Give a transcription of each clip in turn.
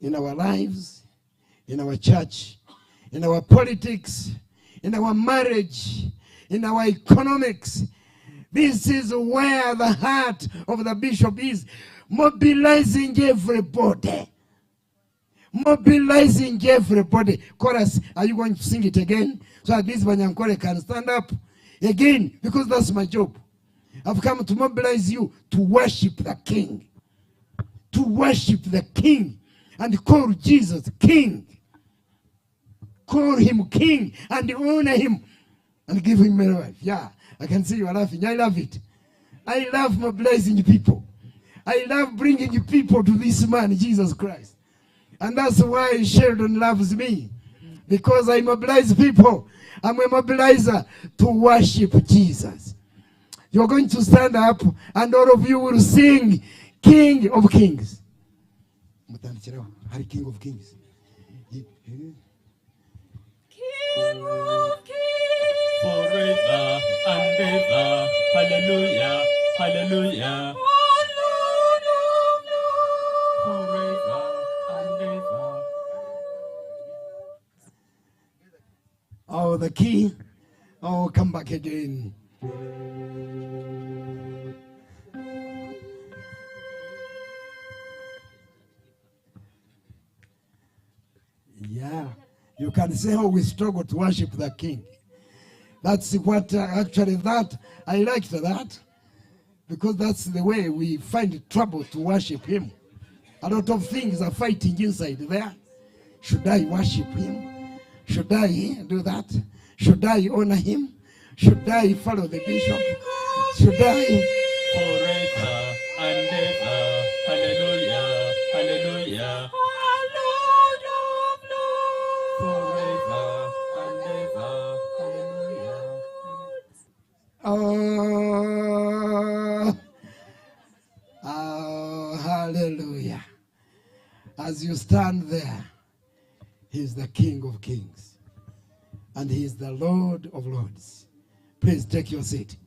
in our lives, in our church, in our politics, in our marriage, in our economics. This is where the heart of the bishop is, mobilizing everybody. Mobilizing everybody. Chorus, are you going to sing it again? So at least Ankole can stand up again, because that's my job. I've come to mobilize you to worship the King. To worship the King and call Jesus King. Call him King and honor him and give him a life. Yeah, I can see you are laughing. I love it. I love mobilizing people. I love bringing people to this man, Jesus Christ. And that's why Sheldon loves me. Because I mobilize people. I'm a mobilizer to worship Jesus. You're going to stand up and all of you will sing King of Kings. King of Kings. King of Kings, forever and ever, hallelujah, hallelujah. Lord of Lords, forever and ever. Oh, the key. Oh, come back again. Yeah. You can see how we struggle to worship the King. That's what actually that, I liked that. Because that's the way we find trouble to worship him. A lot of things are fighting inside there. Should I worship him? Should I do that? Should I honor him? Should I follow the bishop? Should I? Forever and ever, hallelujah, hallelujah. Oh, hallelujah. As you stand there, he's the King of Kings. And he is the Lord of Lords. Please take your seat.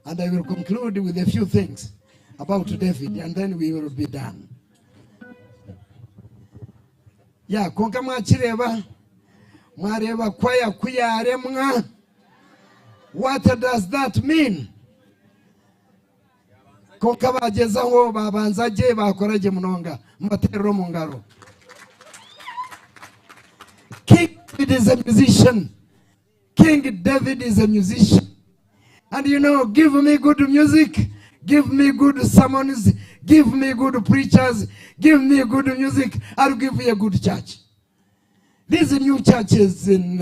And I will conclude with a few things about David, and then we will be done. Yeah, konka mwachireba. Mwareba kwaya kuyaremwa. What does that mean? Konka bagezaho babanzaje bakoraje munonga mbatero mungaro. King David is a musician. King David is a musician. And you know, give me good music, give me good sermons, give me good preachers, give me good music, I'll give you a good church. These new churches in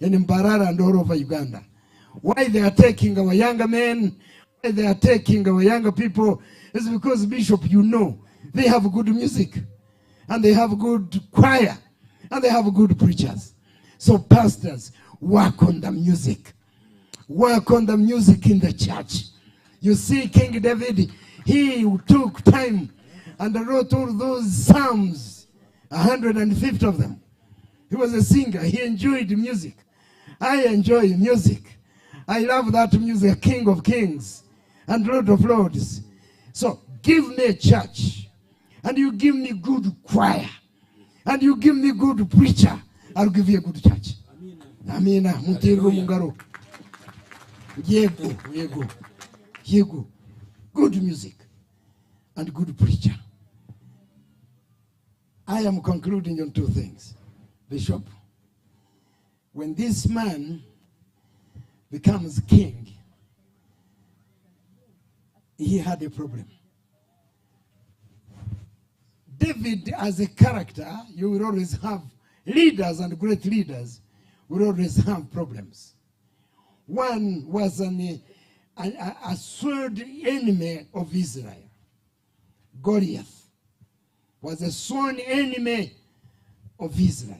Mbarara and all over Uganda, why they are taking our younger men, why they are taking our younger people, is because, Bishop, you know, they have good music, and they have good choir, and they have good preachers. So pastors, work on the music. Work on the music in the church. You see, King David, he took time and wrote all those psalms, 150 of them. He was a singer. He enjoyed music. I enjoy music. I love that music, King of Kings and Lord of Lords. So give me a church, and you give me good choir, and you give me good preacher, I'll give you a good church. Amina. Mutiru mungaro. Yego. Good music and good preacher. I am concluding on two things. Bishop, when this man becomes king, he had a problem. David, as a character, you will always have leaders, and great leaders will always have problems. One was a sword enemy of Israel. Goliath was a sworn enemy of Israel.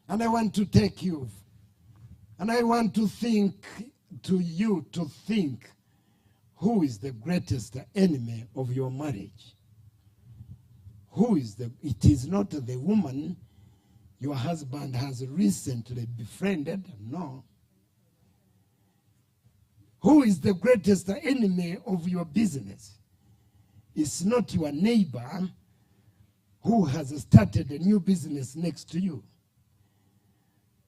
And I want to take you, and I want to think to you to think, who is the greatest enemy of your marriage? Who is it is not the woman your husband has recently befriended, no. Who is the greatest enemy of your business? It's not your neighbor who has started a new business next to you.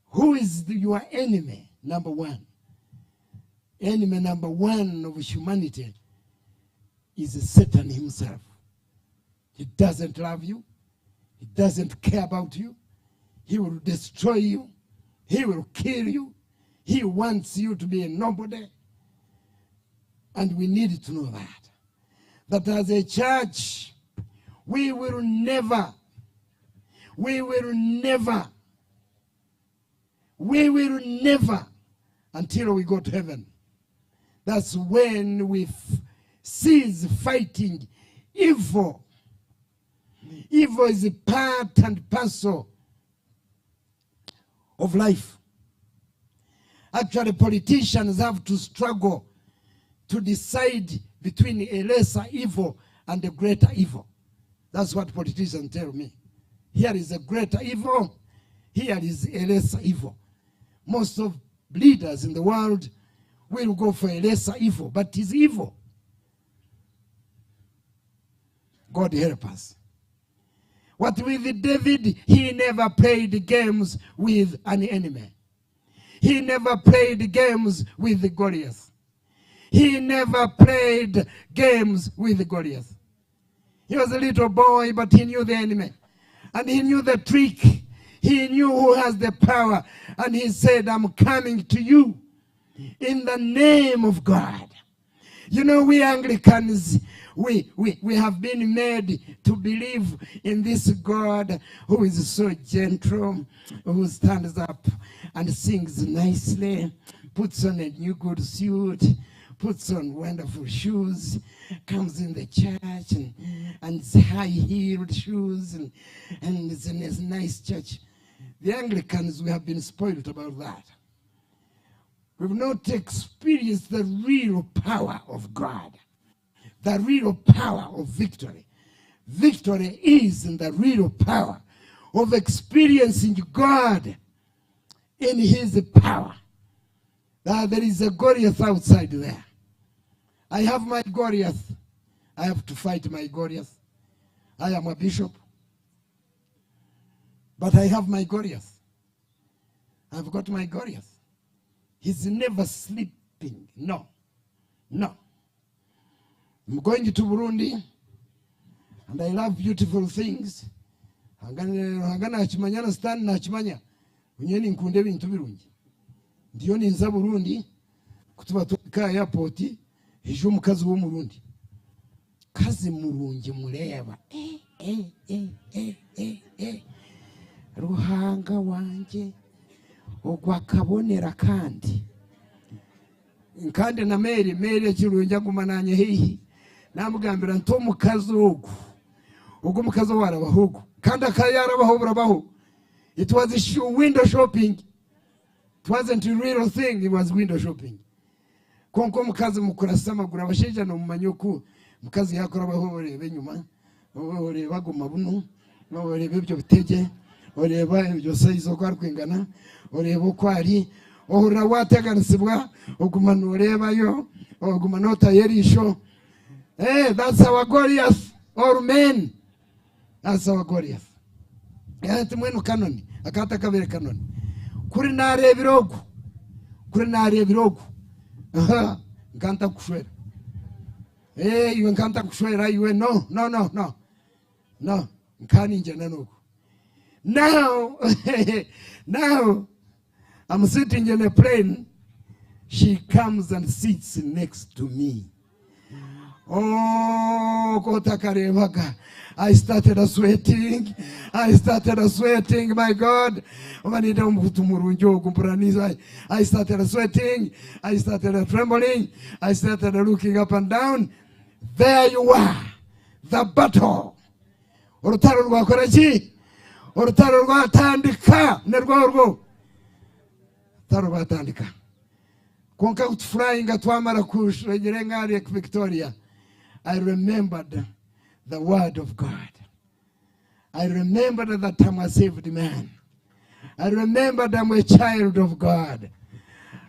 Who is your enemy? Number one. Enemy number one of humanity is Satan himself. He doesn't love you. He doesn't care about you. He will destroy you. He will kill you. He wants you to be a nobody. And we need to know that. That as a church, we will never, until we go to heaven. That's when we cease fighting evil. Evil is a part and parcel of life. Actually, politicians have to struggle to decide between a lesser evil and a greater evil. That's what politicians tell me. Here is a greater evil. Here is a lesser evil. Most of leaders in the world will go for a lesser evil, but it's evil. God help us. What with David, he never played games with an enemy. He never played games with Goliath. He never played games with Goliath. He was a little boy, but he knew the enemy. And he knew the trick. He knew who has the power. And he said, I'm coming to you in the name of God. You know, we Anglicans, we have been made to believe in this God who is so gentle, who stands up and sings nicely, puts on a new good suit, puts on wonderful shoes, comes in the church and high-heeled shoes, and it's in a nice church. The Anglicans, we have been spoiled about that. We've not experienced the real power of God, the real power of victory. Victory is in the real power of experiencing God in his power. There is a Goliath outside there. I have my Goliath. I have to fight my Goliath. I am a bishop. But I have my Goliath. I've got my Goliath. He's never sleeping. No. No. I'm going to Burundi, and I love beautiful things. Hangana hachimanya na stand na hachimanya. Unyeni nkunde bintu birungi. Ndiyo ninza Burundi, kutuba tuka airport, ejo mukazi wo Burundi. Kazi murungi mureba. Ruhanga wanje ogwa kabonera kandi na Mary kirunja gumananye hehi namugambira nto mukazi ugu mukazi warabahugu kandi akayarabaho burabaho. It was window shopping. It wasn't a real thing. It was window shopping. Konko mukazi mukurasa magura abasheja no mumanyuku mukazi yakora baho rebe nyuma oreba guma buno orebe byo bitege oreba ibyo size ko arkwingana oreba uko ari ohura wateganisibwa ogumana oreba yo ogumana otayerisho. That's our Goliath, or men. That's our Goliath. Mwenu kanoni akata kabere kanoni kuri narebirogu nkanta kushwera iwe nkanta kushwera iwe no nkani njana nuko. Now I'm sitting in a plane. She comes and sits next to me. Oh, Kotakarevaga. I started sweating. My God. I started sweating. I started trembling. I started looking up and down. There you are. The battle. Urutaro rwakorachi. Urutaro rwatandika. Nerwo. Taro rwatandika. Konka flying at Wamarakush, Regerengari, Victoria. I remembered the word of God. I remembered that I'm a saved man. I remembered I'm a child of God.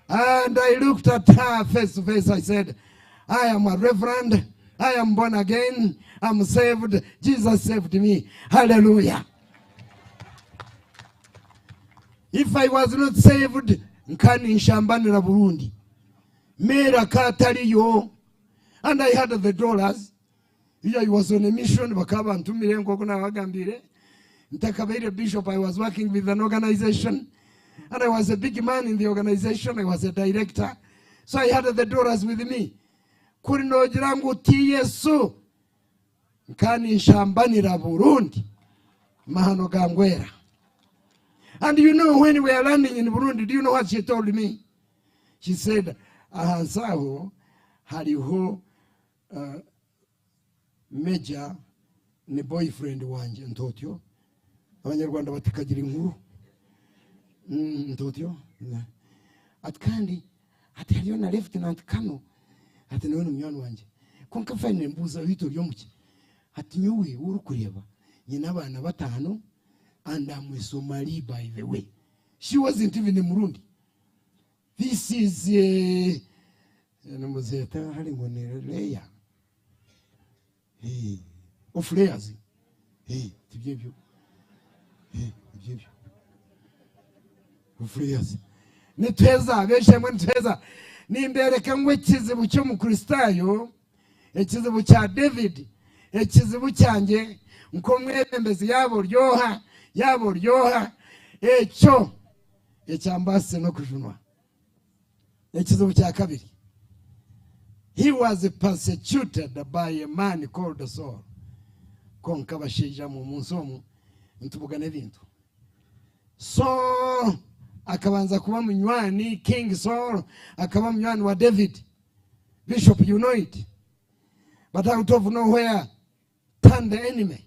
And I looked at her face to face. I said, I am a reverend. I am born again. I'm saved. Jesus saved me. Hallelujah. If I was not saved, nkani nshambanira Burundi. Mera kataliyo. And I had the dollars. I was on a mission. Bakaba ntumire nkoko nabagambire. Ntakabere bishop. I was working with an organization. And I was a big man in the organization. I was a director. So I had the dollars with me. Kurinogira ngo ti Yesu. Nkani nshambanira Burundi. Mahano gangwera. And you know, when we are landing in Burundi, do you know what she told me? She said, ahansaho hariho major ni boyfriend wanje ntotyo. Abanyarwanda batikagira inkuru. Ntotyo. Ati kandi ati hariyo na Lieutenant Kano. Ati niwe n'umwana wanje. Konka fane mbuza wito ryomuki. Ati nyowe urukureba. Nyina abana batanu. And I'm a Somali, by the way. She wasn't even in Burundi. This is Leia. Hey, of layers. Hey, to give you. Hey, to give you. Of layers. Niteza, Veshaman Teza. Nimbere kamwe chizibu chomu Kristayo. Echizibu cha David. Echizibu chanje. Mkomwe mbezi yabo ryoha. Yabo ryoha echo echambase no kujunwa echizo cha kabiri. He was persecuted by a man called Saul. Konka basheja mu munsomu ntubugane ebintu. So akabanza kuba munywani King Saul akaba munywani wa David. Bishop, you know it. But out of nowhere turned the enemy.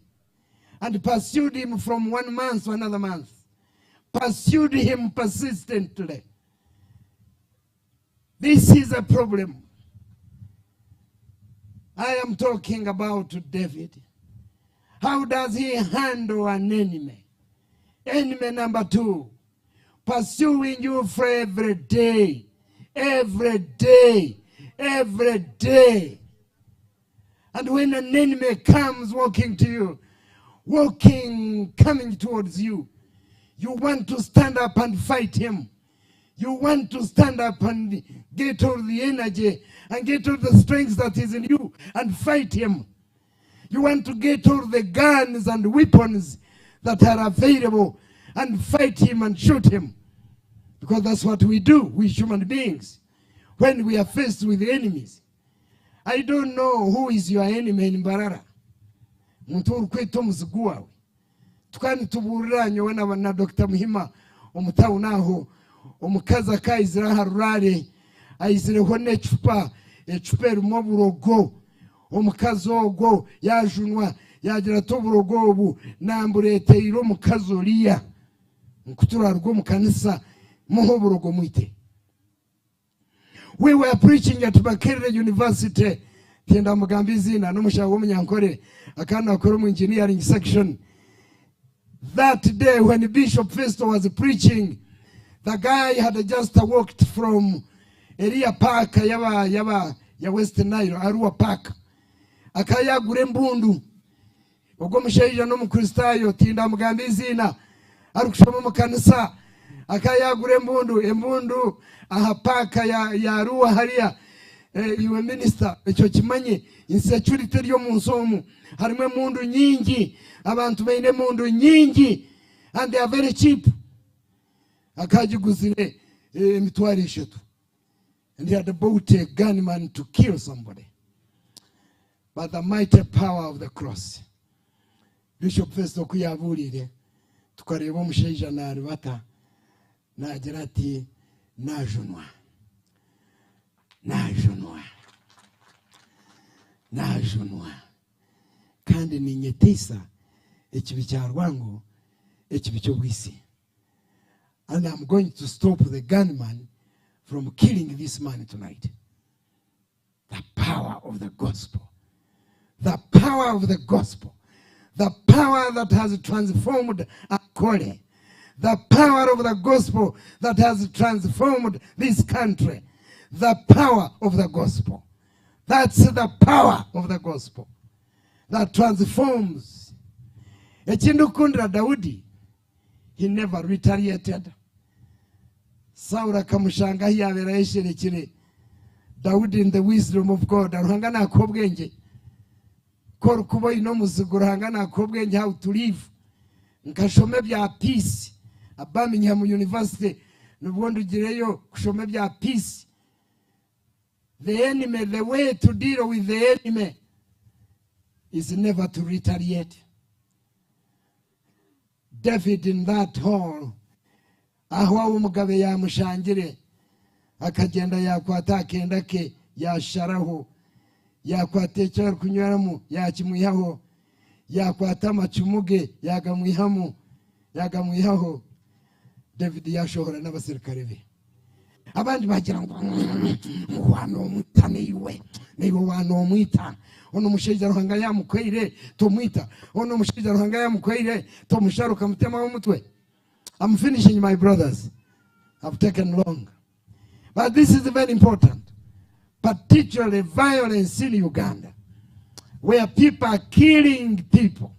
And pursued him from 1 month to another month. Pursued him persistently. This is a problem. I am talking about David. How does he handle an enemy? Enemy number 2. Pursuing you for every day. Every day. Every day. And when an enemy comes walking to you, coming towards you, you want to stand up and fight him. You want to stand up and get all the energy and get all the strength that is in you and fight him. You want to get all the guns and weapons that are available and fight him and shoot him. Because that's what we do, we human beings, when we are faced with enemies. I don't know who is your enemy in Mbarara. Muntu kweto muziguwa tukani tuburanye wana na Dr. Muhima omutawu naho omukaza kaizira harurare aizire hone chupa echuperu burogo omukazi ogo yajunwa yagira to burogo obu namburete iro mukazi oliya nkutura rwo mukanisa muho burogo mwite. We were preaching at Makerere University. Tienda mugambizi na n'umushago w'Ankole akana akora mu engineering section. That day when Bishop Festo was preaching, the guy had just walked from area park ya West Nile, Arua Park. Akayagura embundu. Ubwo mushaija no mukristayo tinda mugambizi na arukushoma mu kanisa. Akayagura embundu aha park ya Arua hariya. Iwe minister echo kimanye insecurity ryo munsomu harimwe mundu nyingi abantu baine mundu nyingi and they are very cheap. Akajiguzire mitwari eshatu and he had bought a gunman to kill somebody. But the mighty power of the cross, Bishop Festo kuyabulire tukareba omushaija naribata nagira ati najunwa kandi ninyetesa ekibi kya rwango ekibi ky'obwisi. And I'm going to stop the gunman from killing this man tonight. The power of the gospel. The power of the gospel. The power that has transformed Ankole. The power of the gospel that has transformed this country. The power of the gospel. That's the power of the gospel that transforms. Ekindukundira Daudi, he never retaliated. Saul akamushanga yabera yesherekere. Daudi in the wisdom of God aruhanga nakobwenge. Kor kubo ino muzigura hanga nakobwenge how to live. Nkashome bya peace. Abaminya mu university nubundi ugireyo kushome bya peace. The enemy, the way to deal with the enemy is never to retaliate. David in that hall, aho umugabe yamushangire, akagenda yakwata akenda ke, yasharaho, yakwata icyo kunyweramo, yakimwihaho, yakwata amacumuge, yagamwihaho. David yashohora n'abasirikare be. Abandi bagira ngo wano mwita niwe wano mwita ono musheja ruhanga yamukwire to mwita ono musheja ruhanga yamukwire to musharuka mutema w'umutwe. I'm finishing, my brothers. I've taken long, but this is very important, particularly violence in Uganda, where people are killing people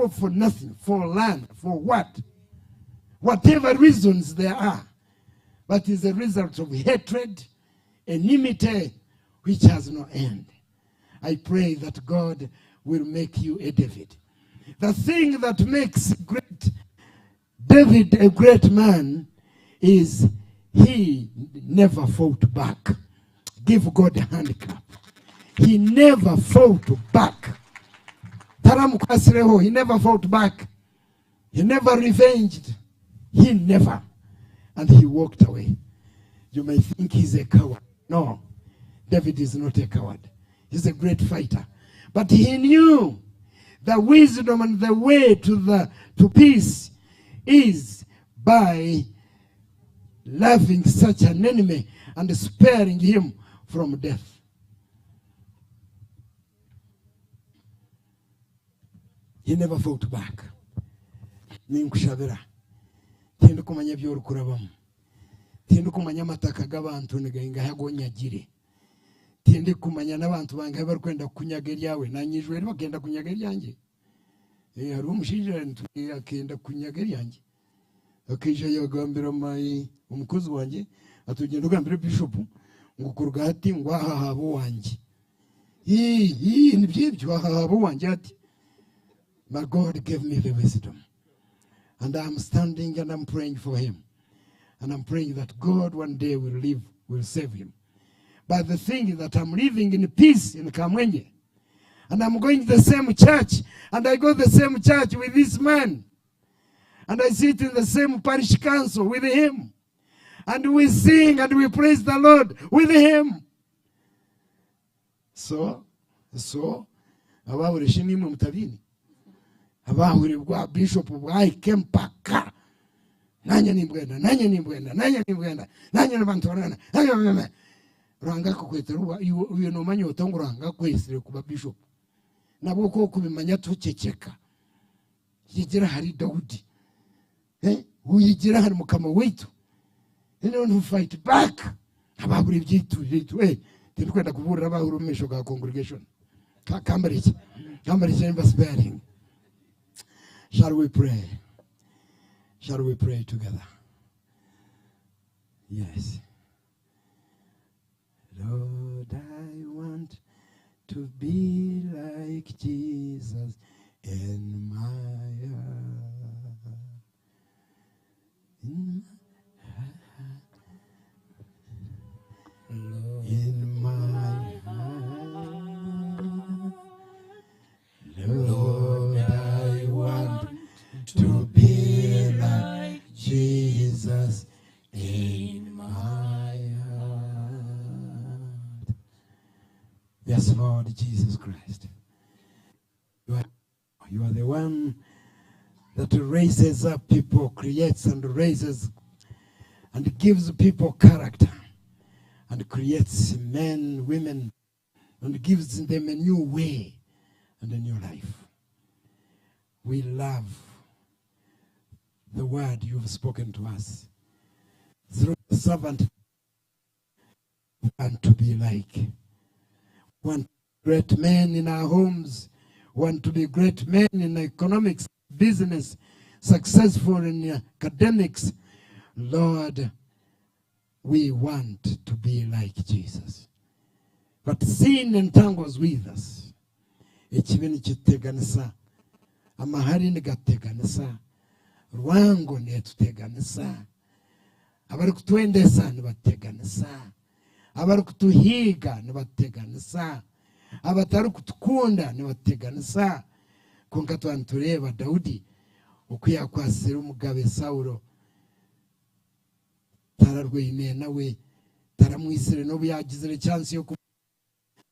for nothing, for land, for whatever reasons there are. But is a result of hatred, enmity, which has no end. I pray that God will make you a David. The thing that makes David a great man is he never fought back. Give God a handicap. He never fought back. He never fought back. He never revenged. He never. And he walked away. You may think he's a coward. No, David is not a coward. He's a great fighter. But he knew the wisdom and the way to peace is by loving such an enemy and sparing him from death. He never fought back. Ninkushabira. Tindi kumanya byoro kurabamo. Tindi kumanya mataka g'abantu nigahinga yagonyagire. Tindi kumanya n'abantu bangahe barikwenda kunyaga ryawe nanyijwe bagenda kunyaga ryanjye. Hari umushinja akenda kunyaga ryanjye. Akija yagambira umukozi wanjye atugenda ugambira bishop ngo kurugati ngo ahahabo wanjye. Ni byibyo ahahabo wanjye ati. But God gave me the wisdom. And I'm standing and I'm praying for him. And I'm praying that God one day will save him. But the thing is that I'm living in peace in Kamwenye. And I'm going to the same church. And I go to the same church with this man. And I sit in the same parish council with him. And we sing and we praise the Lord with him. So, abahuri shimimwe mutabini. Abahuri bwa bishop bwa ikempaka. Nanya nimbwenda. Nanya nabantorana. Ranga kukwetera uyo no manyo tonguranga kwesire kuba bishop. Nabo ko kubimanya tuceceka. Yigira hari Daudi. Uyigira hari mukama wetu. Who fight back. Abahuri byitu. Tindukwenda kuburira abahuri umesho ga congregation. Kambariki sparing. Shall we pray? Shall we pray together? Yes. Lord, I want to be like Jesus in my heart. In my heart. Lord, I want to be like Jesus in my heart. Yes, Lord Jesus Christ. You are the one that raises up people, creates and raises and gives people character and creates men, women, and gives them a new way and a new life. We love the word you've spoken to us. Through the servant, we want to be like. Want great men in our homes. Want to be great men in economics, business, successful in academics. Lord, we want to be like Jesus. But sin entangles with us. Ekibi nikituteganisa, amahari nigateganisa, rwango netuteganisa, abari kutwendesa nibateganisa, abari kutuhiga nibateganisa, abatari kutukunda nibateganisa. Konka twantureba Daudi ukwiya kwasira umugabe Saulo tararwine nawe taramwisire no buyagizire chance yo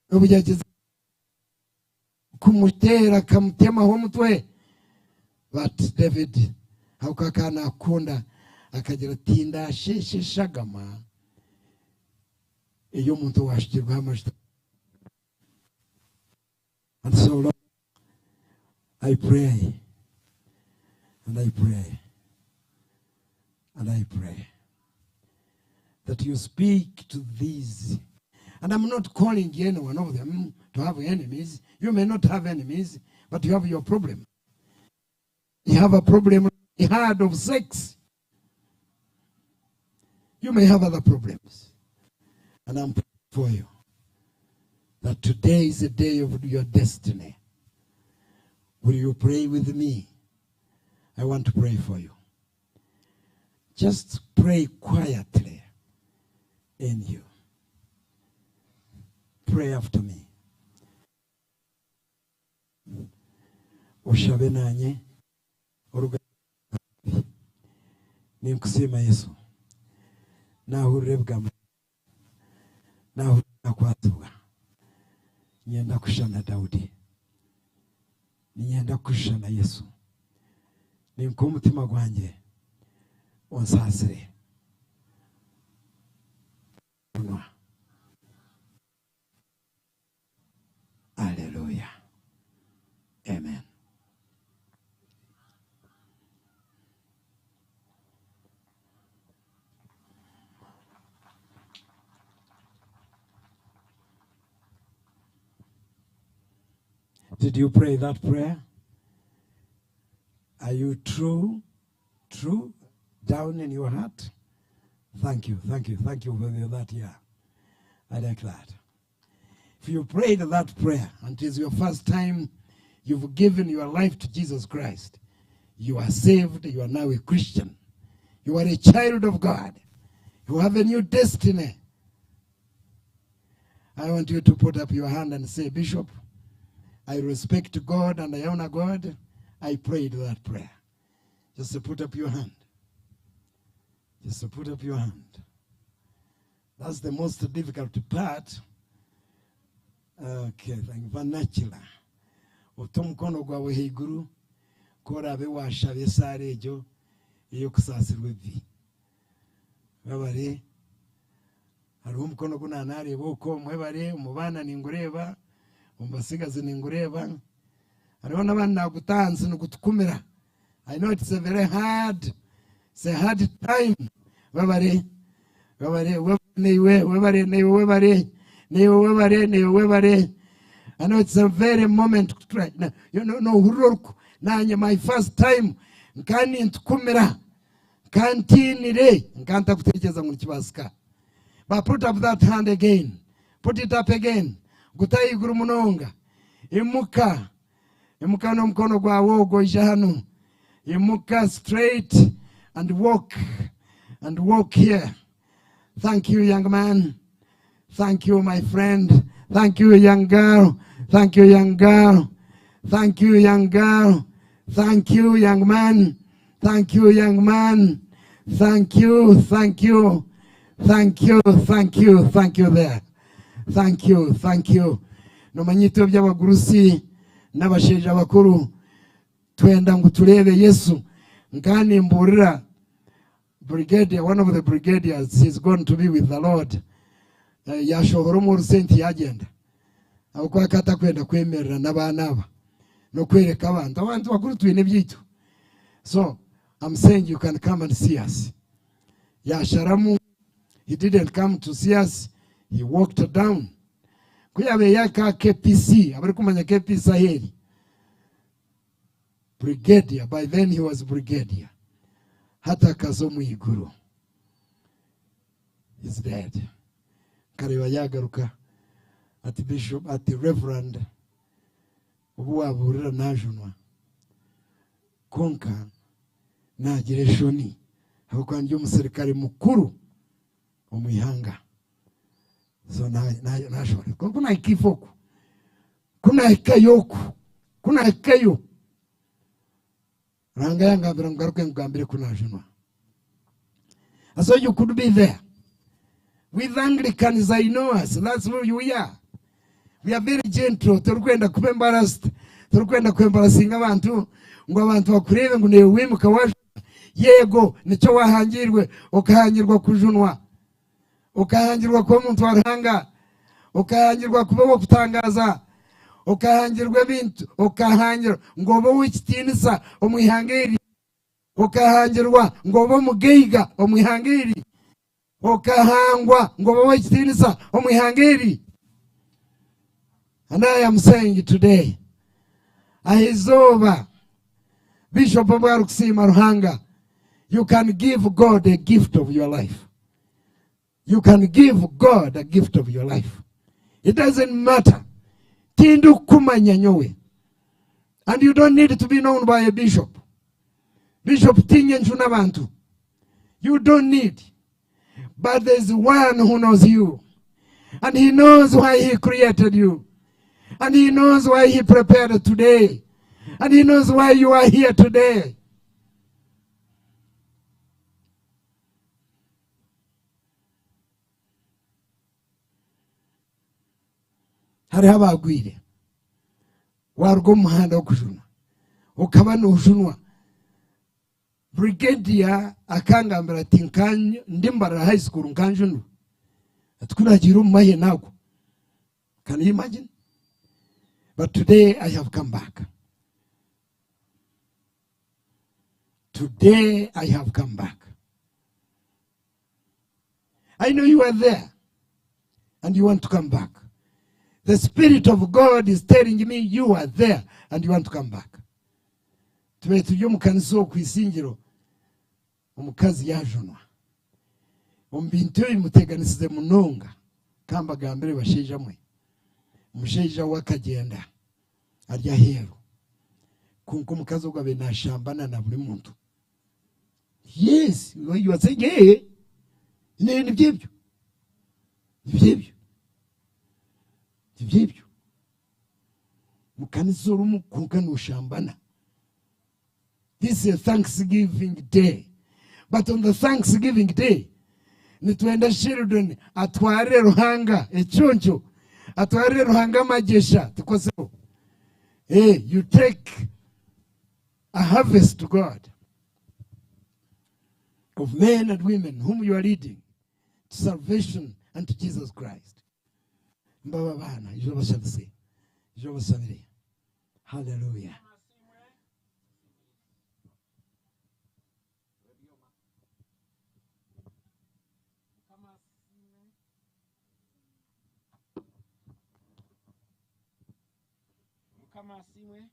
kubuyagize kumutera kamutema ho mutwe. But David haukakana akunda akagira tinda sheshe shagama iyo muntu washirwa amashita. And so Lord, I pray and I pray and I pray that you speak to these. And I'm not calling any one of them to have enemies. You may not have enemies, but you have your problem. You have a problem hard of sex. You may have other problems. And I'm praying for you that today is the day of your destiny. Will you pray with me? I want to pray for you. Just pray quietly in you. Pray after me. Oshabe nanye oruga nimkusema Yesu naho urebwa naho nakwatuga nyenda kushana Daudi nyenda kushana Yesu nimko mutima gwanjye onsasire. Hallelujah. Amen. Did you pray that prayer? Are you true down in your heart? Thank you for that. Yeah, I like that. If you prayed that prayer and it is your first time you've given your life to Jesus Christ, you are saved, you are now a Christian. You are a child of God. You have a new destiny. I want you to put up your hand and say, Bishop, I respect God and I honor God. I prayed that prayer. Just to put up your hand. Just to put up your hand. That's the most difficult part. Okay, thank you. Vanachila. Otomkono gwawe higuru. Kora be washabe sare ejo. Iyo kusasirwe vi. Babare. Hari umukono gunanare boko mwebare umubana ningureba. Umbasigaze ningureba. Hariho n'abandi nagutanze nukutukumira. I know it's a very hard. It's a hard time. Babare. I know it's a very moment right now. You know, my first time. Nkani ntukumira. Kantinire. Nkanta kutekereza mu kibaska. But put up that hand again. Put it up again. Gutayigura munonga. Imuka. Imuka no mkono gwa wogo ijahanu. Imuka straight and walk. And walk here. Thank you, young man. Thank you, my friend. Thank you, young girl. Thank you, young girl. Thank you, young girl. Thank you, young man. Thank you, young man. Thank you, thank you. Thank you, thank you, thank you there. Thank you, thank you. No manyito by'abagurusi n'abasheja bakuru twenda ngo turebe Yesu nkani mburira brigadier, one of the brigadiers, he's going to be with the Lord. Yashobora mu rusenti yagenda. Aho kata kwenda kwemerera n'abana aba no kwereka abantu bakuru twine byito. So I'm saying you can come and see us. Yeah, Sharamu, he didn't come to see us. He walked down. Kuyabe yaka KPC, abarikumanya KPC Saheli. Brigadier, by then he was brigadier. Hata kazomu iguru. He's dead. Kariwa yagaruka at the bishop, at the reverend, ubuwa burira najunwa. Konka na gireshoni. Hakuwa ndio mserikali mukuru omwihanga. So na shore. Kuna ikifoku. Kuna ikayoku. Kuna ikayo. Ranga yanga birangaruke ngambire kuna junwa. So you could be there. With Anglicans, I know us. That's who we are. We are very gentle. Turukwenda kubembarasta. Turukwenda kwembarasinga abantu. Ngo abantu bakurebe ngo newe wimuka waje. Yego nico wahangirwe ukahangirwa kujunwa. Ukahangirwa kwa muntu waranga. Ukahangirwa kuba kutangaza. Ukahangirwa bintu. Ukahangirwa ngobo wikitinisa omwihangeri. Ukahangirwa ngobo mugeiga omwihangeri. Okahangwa ngobo wikitinisa omwihangeri. And I am saying today, Ahizoba, Bishop Abaruksima Ruhanga, you can give God a gift of your life. You can give God a gift of your life. It doesn't matter. Tindu kumanya nyowe. And you don't need to be known by a bishop. Bishop tinye nchuna bantu. You don't need. But there's one who knows you. And he knows why he created you. And he knows why he prepared today. And he knows why you are here today. Hari abagwire. Wargo muhanda wo kujunwa. Ukaba nujunwa. Brigadier akangambira ati ndimbara high school nkanjunu. Atukuragira umaye nago. Can you imagine? But today I have come back. Today I have come back. I know you are there and you want to come back. The Spirit of God is telling me you are there and you want to come back. Tuyo mukanisa okwisingiro omukazi yajunwa. Ombintu bimuteganisize munonga kamba gambere basheja mwe. Musheja wakagenda arya hero. Kunko mukazi ogwabe nashambana na buri muntu. Yes, you are saying hey. Ni byebyo. Byebyo. Byebyo. Mukanisa rumu kunka no shambana. This is a Thanksgiving Day. But on the Thanksgiving Day, nituenda children atware ruhanga echoncho. Atware ruhanga majesha. Tukoseo. Hey, you take a harvest to God of men and women whom you are leading to salvation and to Jesus Christ. Mbaba bana, ijoba shabse. Ijoba sabire. Hallelujah. Asimwe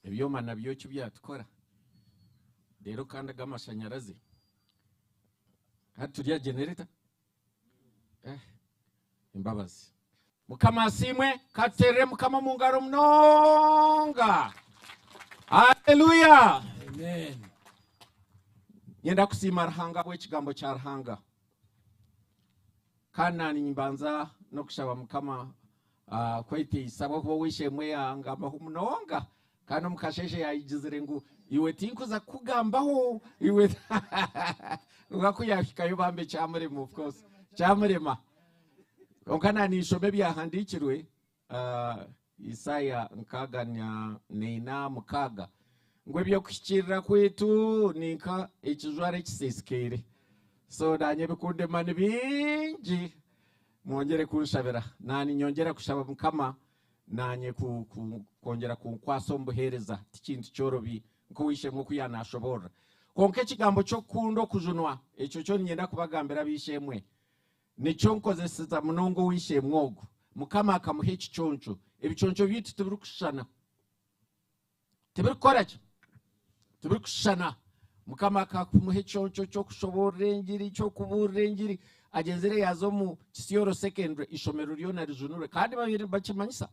ebyoma nabyo kibyatukora rero kandi gamashanyarazi haturiya generator imbabazi mukama asimwe katere mukama mungaro mnonga. Hallelujah, amen. Yenda kusima Ruhanga bw'ekigambo kya Ruhanga kana nimbanza no kushaba mukama kwete isaba ko wishemwe yanga mahumunoonga kana mukasheshe yayigizire ngo iwe tinkuza kugambaho iwe ngakuyafikayo bambe cyamurema. Of course cyamurema onkana ni shobe byahandikirwe Isaya nkaga nina mukaga ngwe byo kushikirira kwetu nika ekijware kisesikere so danye bikunde mani bingi mwongere kunshabira nani nyongera kushaba mukama nanye kongera kunkwasa ombuhereza tikintu cyorobi nko wishe nko kuyanashobora konke kigambo cyo kundo kujunwa ekyo cyo nyenda kubagambira bishemwe nico nkozeseza munongo wishe mwogo mukama akamuhe kiconco ebiconco bitu tubirikushana tubirikoraje tubirikushana mukama akakumuhe kiconco cyo kushobora engiri cyo kubura engiri agenzere yazo mu Kisiyoro secondary ishomero ryo na rijunure kandi babiri bakimanyisa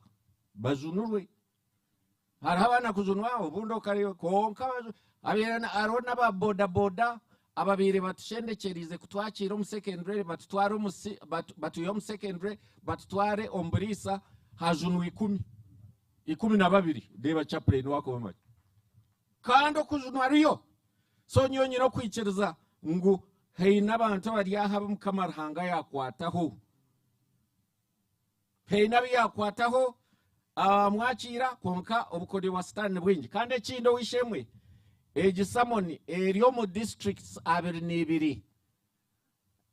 bajunurwe hari abana kujunwa ubundo kariyo konka abirana arona ba boda ababiri batushendekerize kutwakira mu secondary batutwara batuyo mu secondary batutware ombrisa hajunu 12 deba chaplain wako bamaje kandi okujunwa riyo so nyonyi no kwikiriza ngo hey nabantu bari yahaba mukamarhanga yakwataho hey nabi yakwataho mwakira konka obukodi wa stand bwingi kandi ekindo wishemwe egisamoni eriyo mu districts 22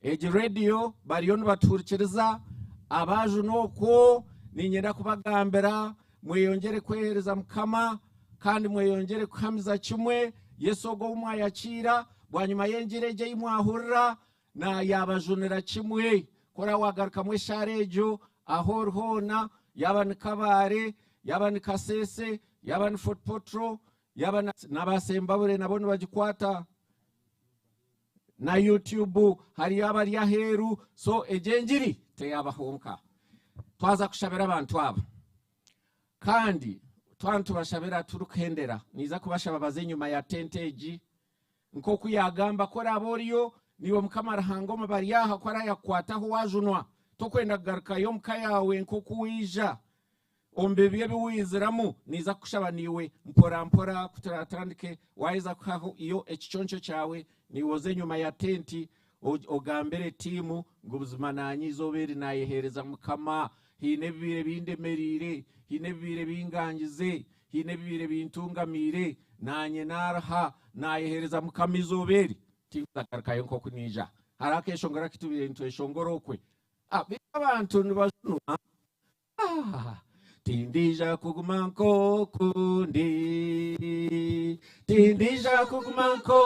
egi radio bariyo nibaturikiriza abaju noko ninyenda kubagambira mweyongere kwehereza mukama kandi mweyongere kuhamiza kimwe Yesu ogo umwayakira bwanyuma yengereje imwahurira na yabajunira kimwe kora wagaruka mwe sharejo ahorhona yabani kabare yabani kasese yabani Fort Potro yabana nabasembabure nabone bagikwata na YouTube hari abari yaheru so ejenjiri te yabahonka twaza kushabera abantu aba kandi twantu bashabera turukendera niza kubashaba bazenyuma ya tenteji nko kuyagamba kora aboriyo niwo mukamara hangoma bari yaha kora yakwataho wajunwa tokwenda garuka yo mkayawe nko kuwija ombebiye biwiziramu niza kushaba niwe mpora kutaratandike waiza kuhaho iyo ekiconco cyawe niwoze nyuma ya tenti ogambere timu ngubuzima nanyi zoberi nayehereza mukama hine bibire bindemerire hine bibire bingangize hine bibire bintungamire nanye narha nayehereza mukama izoberi tinzakarkayo nko kunija harakeshongora kitubire into eshongorokwe abantu nibajunwa Tindija kugumanko kundi Tindija kugumanko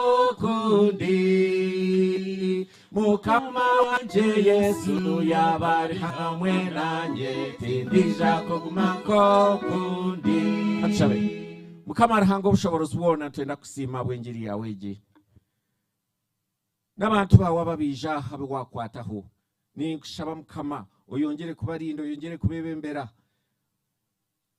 kundi Mukama wanje Yesu yabari hamwe nanje Tindija kugumanko kundi Atushabe Mukama arahango bushoborozi ubona twenda kusima bwengiri yaweje N'abantu bawe babija habe wakwataho ni kushaba mukama oyongere kubarindo oyongere kubebembera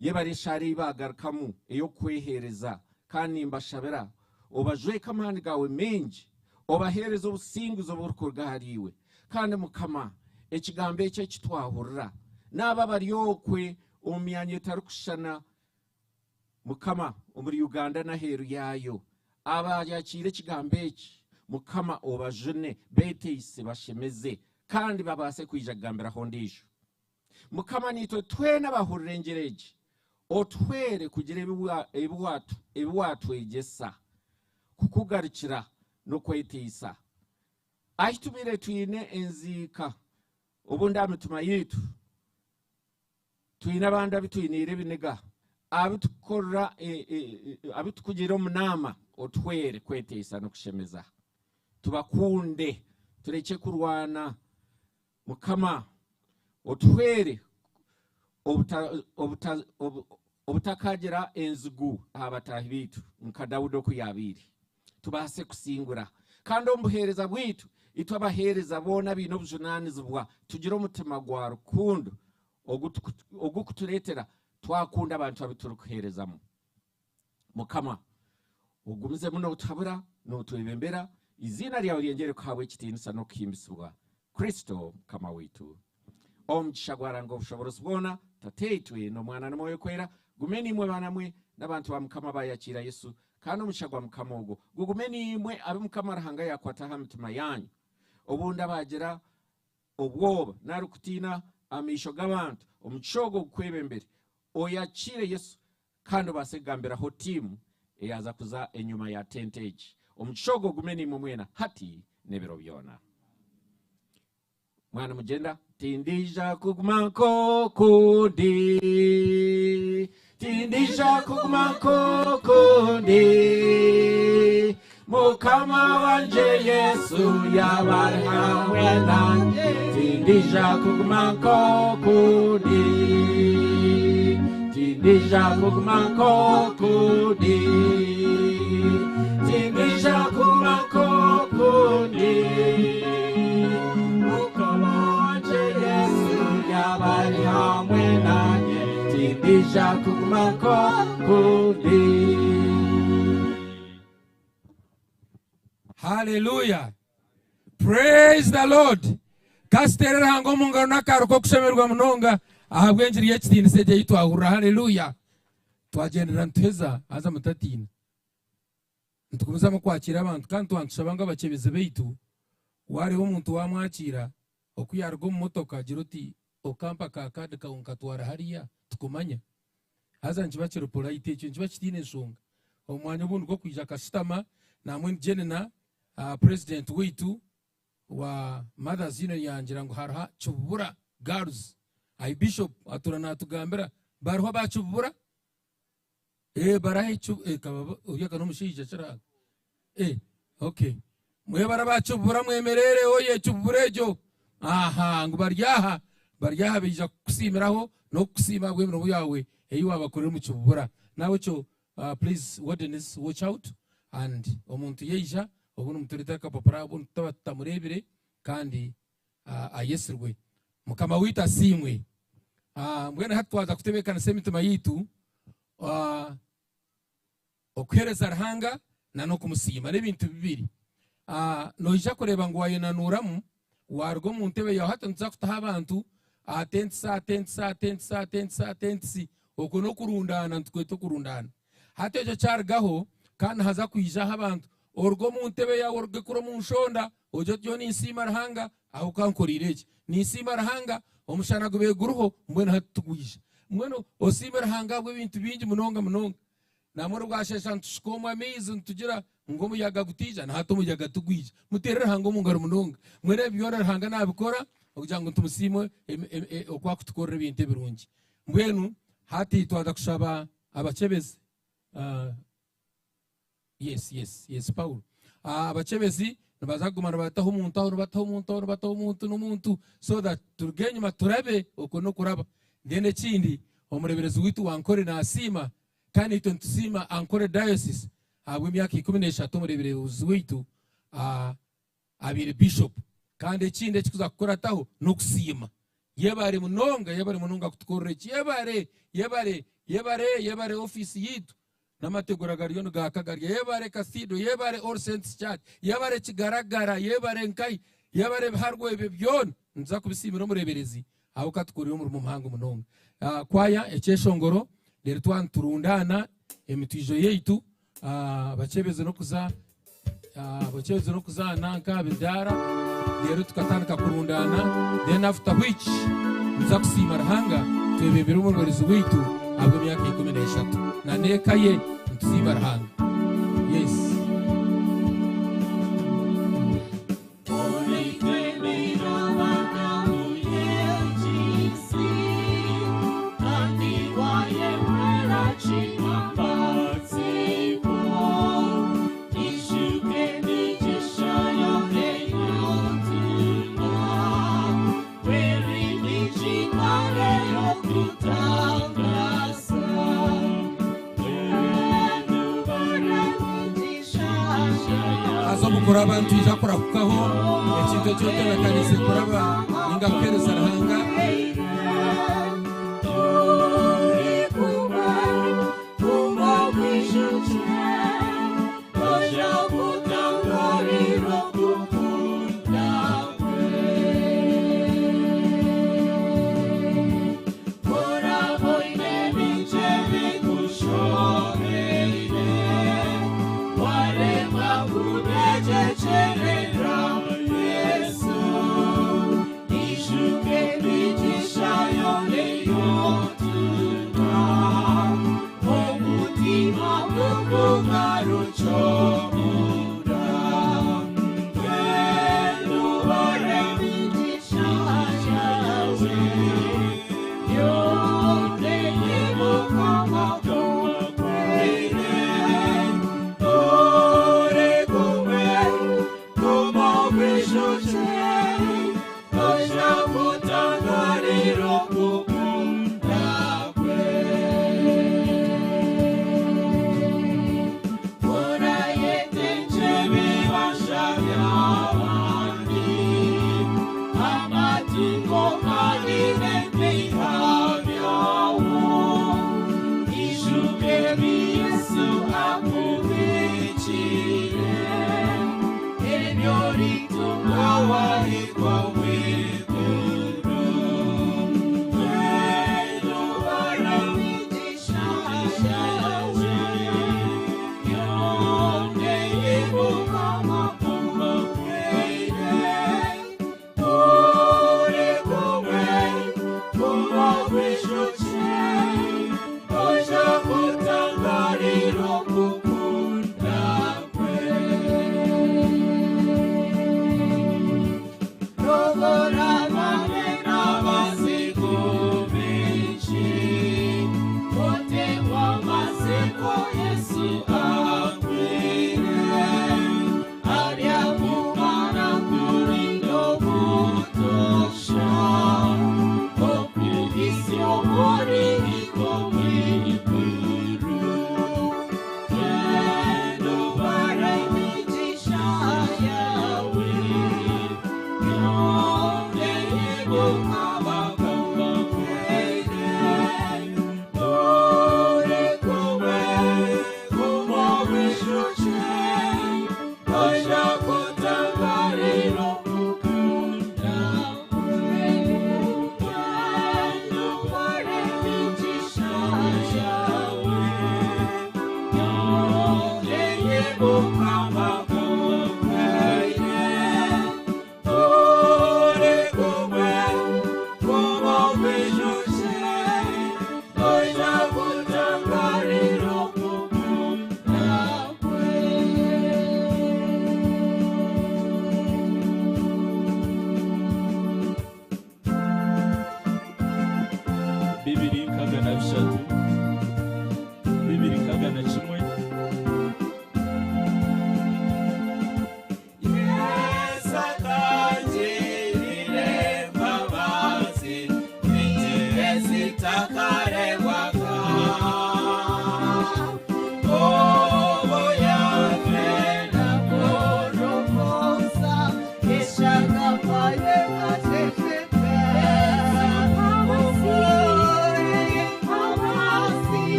yebari shari bagarukamu iyo kwehereza kandi mbashabera obajwe kamani gawe menji obahereza ubusinguzo burukorga hariwe kandi mukama ekigambe cye kitwahurira naba bari yokwe umyanye tarukushana mukama muri Uganda na heru yayo aba yakire kigambe eki mukama obajune beteyise bashemeze kandi babase kwijagambira hondisho mukama nitwe twena bahurengereje otwere kugira ebiwatu egesa kukugarukira no kwetisa ahitumire twine enzika ubundi amituma yitu twine abandi abitwinire binega abitukora abitukugira omunama otwere kwetisa no kushemeza tubakunde tureke kurwana mukama otwere obutakagira enzigu abatahi bitu nkadawudo kuyabiri tubase kusingura kandi ombuhereza bwitu itwabahereza bona bino bujunanizibwa tugira umutima gwa rukundo ogukuturetera twakunda abantu abiturukuherezamo mukama ugumize muno utabura no twebembera izina lyawe lyengere kwawe kitinisa no kimbisibwa Kristo kama witu omchagwara ngo bushoborozi bona tateitwe no mwana n'moyo kwera gumeni imwe banamwe n'abantu ba mukama bayakira Yesu kandi omchagwa mukama ogo gugumeni imwe abe mukama rahanga yakwata hamitima yanyu obundi abagira obwoba narukutina amisho g'abantu omuchogo kwebembere oyakire Yesu kandi basegambiraho timu eyaza kuza enyuma ya tentage omuchogo gumeni mumwena hati nebiro byona mwana mugenda tindija kugumako kundi tindija kugumako kundi mukama wanje Yesu yabari hamwe nanjye tindija kugumako kundi tindija kugumako kundi tindija kugumako kundi mukama wanje Yesu yabari hamwe nanjye tindija kugumako kundi. Hallelujah. Praise the Lord. Kasiterera hango mungaro nakaro ko kushemerwa munonga ahabwenjiri yekitini seje yitwahura. Hallelujah. Twagendera nteza aza mutatina. Ntukomeza mu kwakira abantu kandi twanshabanga abakebeze beitu wariho umuntu wamwakira okuyargo mu motoka giruti okampa kakade kaunkatwara hariya tukumanya haza njibakira polite cyo njibakitine nsonga omwanya buntu go kwija customer namwe jenena president witu wa mothers union yangira ngo harha chubura girls ai bishop aturana tugambira barho bachubura barahe chu kababa uyaka no mushije cyara okay mwe barabachubura mwemerere oye chuburejo aha ngo baryaha bija kusimiraho no kusima bwemero yawe eyiwa bakorera mu chubura nawe cyo please wardens watch out and omuntu yeija obunu muturita kapopara obunu tamurebere kandi ayesirwe mukama wita simwe mbwene hatwaza kutebekana semituma yitu okwereza rahanga na no kumusima n'ibintu bibiri noija kureba ngo wayenanuramu wargo mu ntebe ya hato nzakutaha abantu atensi okuno kurundana ntukweto kurundana hato cyo cyargaho kandi haza kwijaho abantu orgo mu ntebe ya orge kuro mu nshonda ojo cyo ni isima rahanga aho kankorireke ni isima rahanga omushana gubeguruho mbwene hatugwisha mweno osima rahanga bwe bintu bingi munonga namoro bwashesha ntushikoma mizi ntugira ngo muyaga gutija na hato muyaga tugwije muterera hango mungaro munonga mwene byora rahanga nabikora okugira ngo tumusimo okwa kutukorera ibintu birungi mbwenu hati twaza kushaba abakebezi yes Paul abakebezi bazagumana bataho umuntu n'umuntu so that turgenyuma turabe uko no kuraba ndene kindi omureberezi witu wankore na asima kandi tusima Ankole Diocese abwe myaka 13 mureberezi witu abire bishop kandi kindi kikuza gukora taho no kusima yebare munonga kutukorera yebare office yitu namategura gariyo ngakagari yebare kasido yebare All Saints Church yebare kigaragara yebare nkai yebare harwo ebyo nza kubisimira mureberezi aho katukorera mu muhango munonga kwaya ekeshongoro rero twanturundana emitwijo yeitu bakebeze no kuzana nkabidara rero tukatandika kurundana then after which nza kusimara hanga twebebera umureberezi witu abwo myaka 13 na neka ye ntuzimara hanga yes kuraba ntuza kurakukaho ekintu cyote bakanise kuraba ninga kuhereza rahanga Yesu, ishuke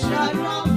Shut up.